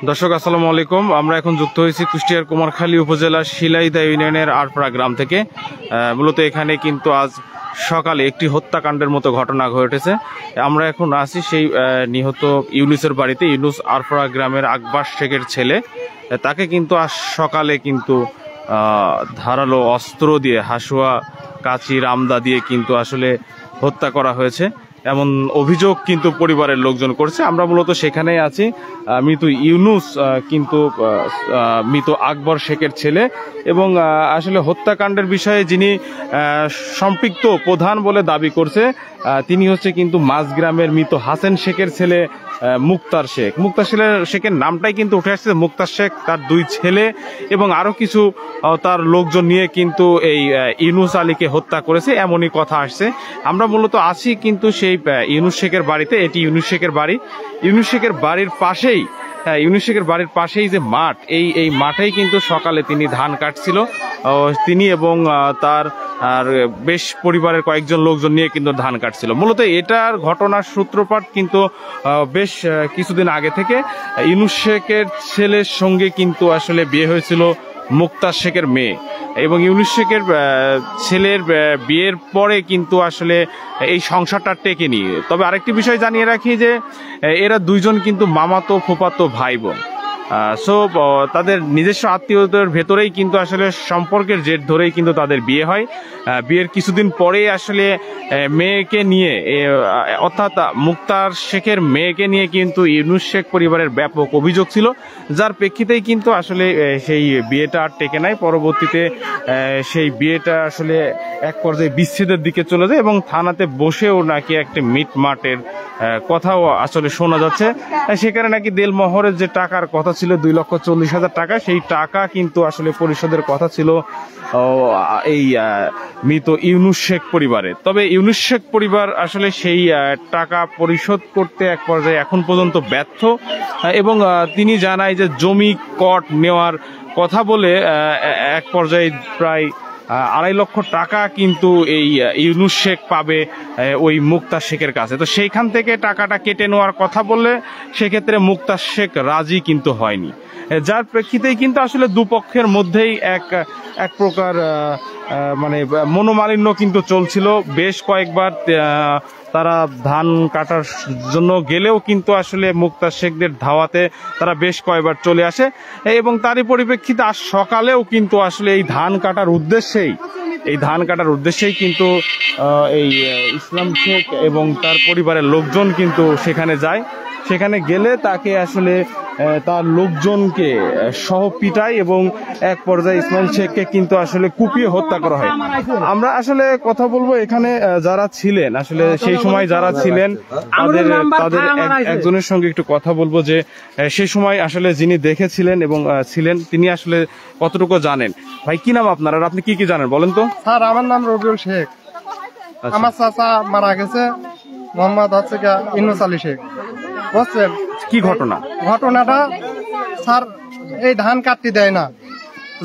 দর্শক আসসালামু আলাইকুম। আমরা এখন যুক্ত হয়েছি কুষ্টিয়ার কুমারখালী উপজেলার শিলাইদা ইউনিয়নের আরপাড়া গ্রাম থেকে। মূলত এখানে কিন্তু আজ সকালে একটি হত্যাকাণ্ডের মতো ঘটনা ঘটেছে। আমরা এখন আছি সেই নিহত ইউনুসের বাড়িতে। ইউনুস আরপাড়া গ্রামের আকবর শেখের ছেলে। তাকে কিন্তু আজ সকালে কিন্তু ধারালো অস্ত্র দিয়ে, হাসুয়া, কাঁচি, রামদা দিয়ে কিন্তু আসলে হত্যা করা হয়েছে এমন অভিযোগ কিন্তু পরিবারের লোকজন করছে। আমরা মূলত সেখানেই আছি। মৃত ইউনুস কিন্তু মৃত আকবর শেখের ছেলে এবং আসলে হত্যাকাণ্ডের বিষয়ে যিনি সম্পৃক্ত প্রধান বলে দাবি করছে তিনি হচ্ছে কিন্তু মাঝগ্রামের মৃত হাসেন শেখের ছেলে মুক্তার শেখ। মুক্তার শেখের নামটাই কিন্তু উঠে আসছে। মুক্তার শেখ তার দুই ছেলে এবং আরো কিছু তার লোকজন নিয়ে কিন্তু এই ইউনুস আলীকে হত্যা করেছে এমনই কথা আসছে। আমরা মূলত আছি কিন্তু সেই ইউনুস শেখের বাড়িতে। এটি ইউনুস শেখের বাড়ি। ইউনুস শেখের বাড়ির পাশেই ইউনুস শেখের বাড়ির পাশেই যে মাঠ, এই মাঠেই কিন্তু সকালে তিনি ধান কাটছিল। তিনি এবং তার আর বেশ পরিবারের কয়েকজন লোকজন নিয়ে কিন্তু ধান কাটছিল। মূলত এটার ঘটনার সূত্রপাত কিন্তু বেশ কিছুদিন আগে থেকে। ইউনুস শেখের ছেলের সঙ্গে কিন্তু আসলে বিয়ে হয়েছিল মুক্তার শেখের মেয়ে এবং ইউনুস শেখের ছেলের বিয়ের পরে কিন্তু আসলে এই সংসারটা টেকেনি। তবে আরেকটি বিষয় জানিয়ে রাখি যে এরা দুইজন কিন্তু মামাতো ফুফাতো ভাই বোন। সো তাদের নিজস্ব আত্মীয়দের ভেতরেই কিন্তু আসলে সম্পর্কের জের ধরেই কিন্তু তাদের বিয়ে হয়। বিয়ের কিছুদিন পরেই আসলে মেয়েকে নিয়ে অর্থাৎ মুক্তার শেখের মেয়েকে নিয়ে কিন্তু ইউনুস শেখ পরিবারের ব্যাপক অভিযোগ ছিল, যার প্রেক্ষিতেই কিন্তু আসলে সেই বিয়েটা আর টেকে নাই। পরবর্তীতে সেই বিয়েটা আসলে এক পর্যায়ে বিচ্ছেদের দিকে চলে যায় এবং থানাতে বসেও নাকি একটা মিটমাটের কথাও আসলে শোনা যাচ্ছে। সেখানে নাকি দেলমোহরের যে টাকার কথা ছিল 2,40,000 টাকা, সেই টাকা কিন্তু আসলে পরিশোধের কথা ছিল এই মৃত ইউনুস শেখ পরিবারের। তবে ইউনুস শেখ পরিবার আসলে সেই টাকা পরিশোধ করতে এক পর্যায়ে এখন পর্যন্ত ব্যর্থ এবং তিনি জানায় যে জমি কট নেওয়ার কথা বলে এক পর্যায়ে প্রায় 2.5 লক্ষ টাকা কিন্তু এই ইউনুস শেখ পাবে ওই মুক্তার শেখের কাছে। তো সেইখান থেকে টাকাটা কেটে নেওয়ার কথা বললে সেক্ষেত্রে মুক্তার শেখ রাজি কিন্তু হয়নি, যার প্রেক্ষিতেই কিন্তু আসলে দুপক্ষের মধ্যেই এক প্রকার মানে মনোমালিন্য কিন্তু চলছিল। বেশ কয়েকবার তারা ধান কাটার জন্য গেলেও কিন্তু আসলে মুক্তার শেখদের ধাওয়াতে তারা বেশ কয়েকবার চলে আসে এবং তারই পরিপ্রেক্ষিতে আজ সকালেও কিন্তু আসলে এই ধান কাটার উদ্দেশ্যেই কিন্তু এই ইসলাম শেখ এবং তার পরিবারের লোকজন কিন্তু সেখানে যায়। সেখানে গেলে তাকে আসলে তার লোকজনকে সহ পিটায় এবং এক পর্যায়ে ইসমাইল শেখকে কিন্তু আসলে কুপিয়ে হত্যা করা হয়। আমরা আসলে কথা বলবো এখানে যারা ছিলেন, আসলে সেই সময় যারা ছিলেন তাদের একজনের সঙ্গে একটু কথা বলবো যে সেই সময় আসলে যিনি দেখেছিলেন এবং ছিলেন তিনি আসলে কতটুকু জানেন। ভাই, কি নাম আপনার আর আপনি কি কি জানেন বলেন তো? স্যার, আমার নাম রবিউল শেখ। আমার চাচা মারা গেছে, মোহাম্মদ হচ্ছে ইউনুস আলী শেখ। বুঝছেন কি ঘটনাটা? স্যার, এই ধান কাটতে দেয় না,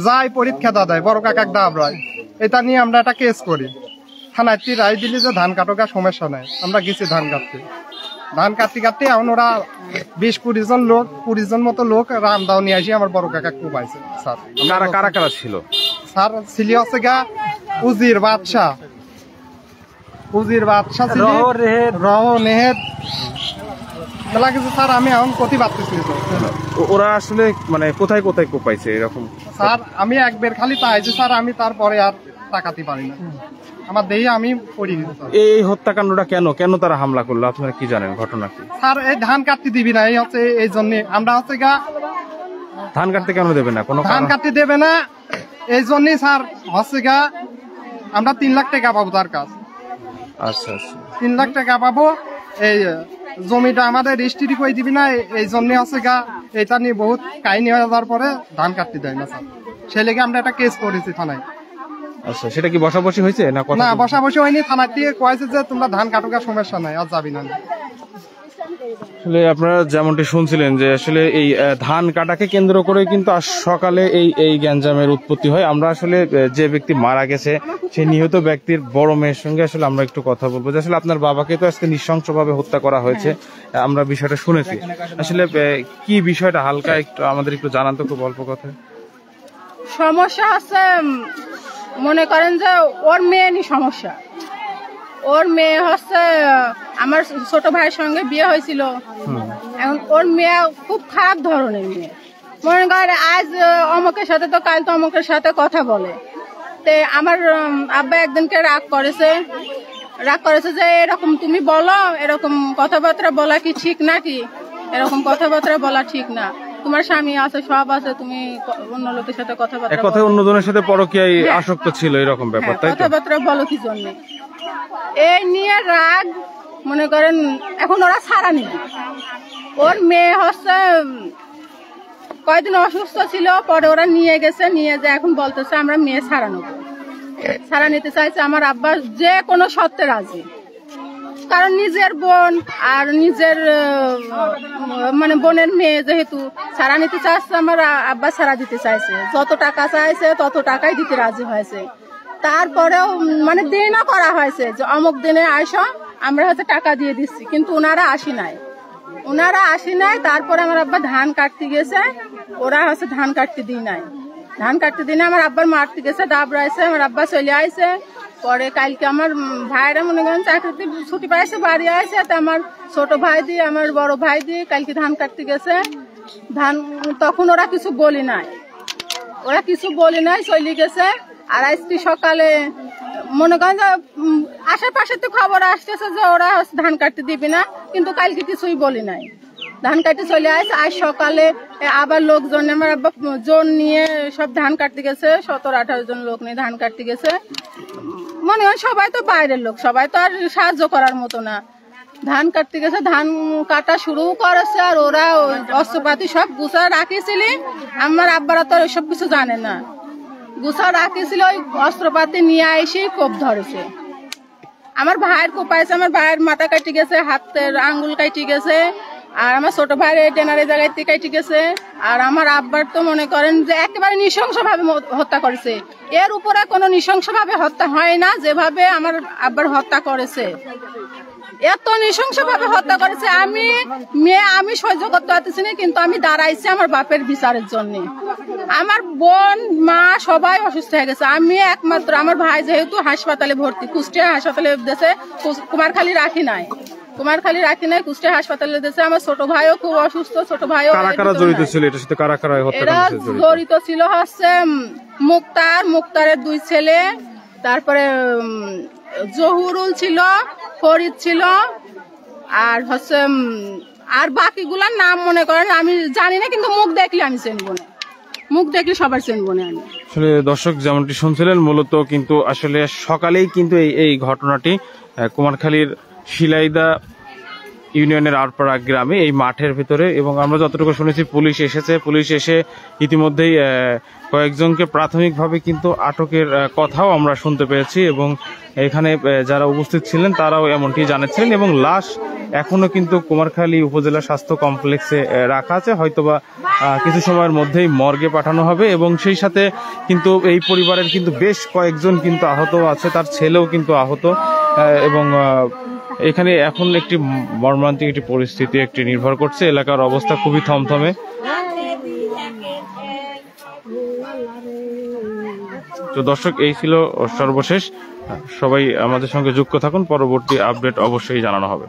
যাই পরীক্ষা দেয় বড় কাকাক দাবরায়, এটা নিয়ে আমরা একটা কেস করি। থানায় রায় দিলি যে ধান কাটোকা সমস্যা নাই। আমরা গেছি ধান কাটতে এখন ওরা 20-20 জন মতো লোক রামদাও নিয়ে আসি আমার বড় কাকা কুপাইছে। স্যার, কারা ছিল? স্যার, ছিল হচ্ছে উজির বাদশাহ রহ নেহেদ মেলা কিছু। স্যার, আমি এখন ক্ষতি পাচ্ছি। ওরা আসলে মানে কোথায় কোপাইছে এরকম? স্যার, আমি একবার খালি পাইছি স্যার, আমি তারপরে আর তাকাতে পারি না। আমার দেহে আমি পড়ি গেছি। এই হত্যাকাণ্ডটা কেন তারা হামলা করলো আপনারা কি জানেন? ঘটনা কি? স্যার, এই ধান কাটতে দিবি না, এই হচ্ছে এই জন্য আমরা হচ্ছে ধান কাটতে কেন দেবে না? ধান কাটতে দেবে না এই জন্যই স্যার হচ্ছে আমরা 3 লাখ টাকা পাবো তার কাছ। আচ্ছা, 3 লাখ টাকা পাবো। এই জমিটা আমাদের রেজিস্ট্রি করে দিবি না, এই জন্য হচ্ছে এটা নিয়ে বহুত কাহিনী হয়ে যাওয়ার পরে ধান কাটতে দেয় না স্যার। সেই লেগে আমরা একটা কেস করেছি থানায়। আচ্ছা, সেটা কি বসাবসি হয়েছে না? বসাবসি হয়নি। থানার থেকে কয়েছে যে তোমরা ধান কাটোকার সমস্যা নাই, আর যাবি না। আসলে আপনারা যেমনটি শুনছিলেন যে আসলে এই ধান কাটাকে কেন্দ্র করে কিন্তু আজ সকালে এই গ্যাঞ্জামের উৎপত্তি হয়। আমরা আসলে যে ব্যক্তি মারা গেছে সেই নিহত ব্যক্তির বড় মেয়ের সঙ্গে আসলে আমরা একটু কথা বলবো যে আসলে আপনার বাবাকে তো আজকে নৃশংসভাবে হত্যা করা হয়েছে, আমরা বিষয়টা শুনেছি। আসলে কি বিষয়টা হালকা একটু আমাদের একটু জানান তো, খুব অল্প কথা। সমস্যা হচ্ছে মনে করেন যে ওর মেয়ে নি সমস্যা। ওর মেয়ে হচ্ছে আমার ছোট ভাইয়ের সঙ্গে বিয়ে হয়েছিল। এখন ওর মেয়ে খুব খারাপ ধরনের মেয়ে। মনে করেন আজ অমুকের সাথে তো কাল তো অমুকের সাথে কথা বলে। তে আমার আব্বা একদিনকে রাগ করেছে যে এরকম তুমি বলো, এরকম কথাবার্তা বলা কি ঠিক নাকি? এরকম কথাবার্তা বলা ঠিক না। তোমার স্বামী আছে, সব আছে, তুমি অন্য লোকের সাথে কথাবার্তা অন্যজনের সাথে পরকীয়ায় আসক্ত ছিল, এরকম ব্যাপার, তাই তো? কথাবার্তা বলো কি জন্য? এই নিয়ে রাগ, মনে করেন এখন ওরা ছাড়া নিবে। ওর মেয়ে হচ্ছে কয়েকদিন অসুস্থ ছিল, পরে ওরা নিয়ে গেছে, নিয়ে যে এখন বলতেছে আমরা মেয়ে ছাড়া নেবো, ছাড়া নিতে চাইছে। আমার আব্বা যে কোনো শর্তে রাজি, কারণ নিজের বোন আর নিজের মানে বোনের মেয়ে যেহেতু ছাড়া নিতে চাইছে, আমার আব্বা ছাড়া দিতে চাইছে। যত টাকা চাইছে তত টাকাই দিতে রাজি হয়েছে। তারপরেও মানে দিনও করা হয়েছে যে অমুক দিনে আসো, আমরা হচ্ছে টাকা দিয়ে দিচ্ছি, কিন্তু ওনারা আসি নাই। তারপরে আমার আব্বা ধান কাটতে গেছে, ওরা হচ্ছে ধান কাটতে দিই নাই। আমার আব্বার মারতে গেছে, ডাবড়াইছে, আমার আব্বা চলে আইছে। পরে কালকে আমার ভাইরা মনে করেন চাকরিতে ছুটি পাইছে, বাড়ি আসে। আমার ছোট ভাই দিয়ে আমার বড় ভাই দিয়ে কালকে ধান কাটতে গেছে। তখন ওরা কিছু বলি নাই, চলে গেছে। আর আজকে সকালে মনে করেন যে আশেপাশে তো খবর আসতেছে যে ওরা ধান কাটতে দিবি না, কিন্তু কালকে কিছুই বলি নাই, ধান কাটতে চলে আসে। আজ সকালে আবার লোকজন আমার আব্বা জন নিয়ে সব ধান কাটতে গেছে, 17-18 জন লোক নিয়ে ধান কাটতে গেছে। মনে হয় সবাই তো বাইরের লোক, সবাই তো আর সাহায্য করার মতো না। ধান কাটতে গেছে, ধান কাটা শুরু করেছে। আর ওরা অস্ত্রপাতি সব গুছা রাখিছিল। আমার আব্বারা তো এসব কিছু জানে না, গুছা রাখিছিল। ওই অস্ত্রপাতি নিয়ে এসে কোপ ধরেছে। আমার ভাইয়ের কোপাইছে, আমার ভাইয়ের মাথা কাটি গেছে, হাতের আঙ্গুল কাটি গেছে। আর আমার ছোট ভাইয়ের ডেনারের জায়গায় কাটি গেছে। আর আমার আব্বার তো মনে করেন যে একেবারে নৃশংসভাবে হত্যা করেছে। এর উপরে কোনো নৃশংসভাবে হত্যা হয় না যেভাবে আমার আব্বার হত্যা করেছে। এত নৃশংসভাবে হত্যা করেছে। আমি সহ্য করতে পারতেছি না, কিন্তু আমি দাঁড়াইছি আমার বাপের বিচারের জন্য। আমার বোন, মা সবাই অসুস্থ হয়ে গেছে। আমি একমাত্র, আমার ভাই যেহেতু হাসপাতালে ভর্তি, কুষ্টিয়া হাসপাতালে দিয়েছে, কুমারখালী রাখি নাই, কুষ্টিয়া হাসপাতালে দিয়েছে। আমার ছোট ভাইও খুব অসুস্থ, ছোট ভাইও। কারা জড়িত ছিল এটার সাথে? এরা জড়িত ছিল হচ্ছে মুক্তারের 2 ছেলে, তারপরে জহুরুল ছিল, ফরিদ ছিল, আর হচ্ছে আর বাকিগুলার নাম মনে করেন আমি জানি না, কিন্তু মুখ দেখলে আমি চিনবো না, মুখ দেখলে সবার চিনবো না আমি। আসলে দর্শক যেমনটি শুনছিলেন, মূলত কিন্তু আসলে সকালেই কিন্তু এই ঘটনাটি কুমারখালীর শিলাইদা ইউনিয়নের আরপাড়া গ্রামে, এই মাঠের ভিতরে। এবং আমরা যতটুকু শুনেছি পুলিশ এসে ইতিমধ্যেই কয়েকজনকে প্রাথমিকভাবে কিন্তু আটকের কথাও আমরা শুনতে পেয়েছি। এবং এখানে যারা উপস্থিত ছিলেন তারাও এমনটি জানাচ্ছিলেন। এবং লাশ এখনো কিন্তু কুমারখালী উপজেলা স্বাস্থ্য কমপ্লেক্সে রাখা আছে, হয়তোবা কিছু সময়ের মধ্যেই মর্গে পাঠানো হবে। এবং সেই সাথে কিন্তু এই পরিবারের কিন্তু বেশ কয়েকজন কিন্তু আহত আছে, তার ছেলেও কিন্তু আহত। এবং এখানে এখন একটি মর্মান্তিক একটি পরিস্থিতি নির্ভর করছে। এলাকার অবস্থা খুবই থমথমে। তো দর্শক, এই ছিল সর্বশেষ। সবাই আমাদের সঙ্গে যুক্ত থাকুন, পরবর্তী আপডেট অবশ্যই জানানো হবে।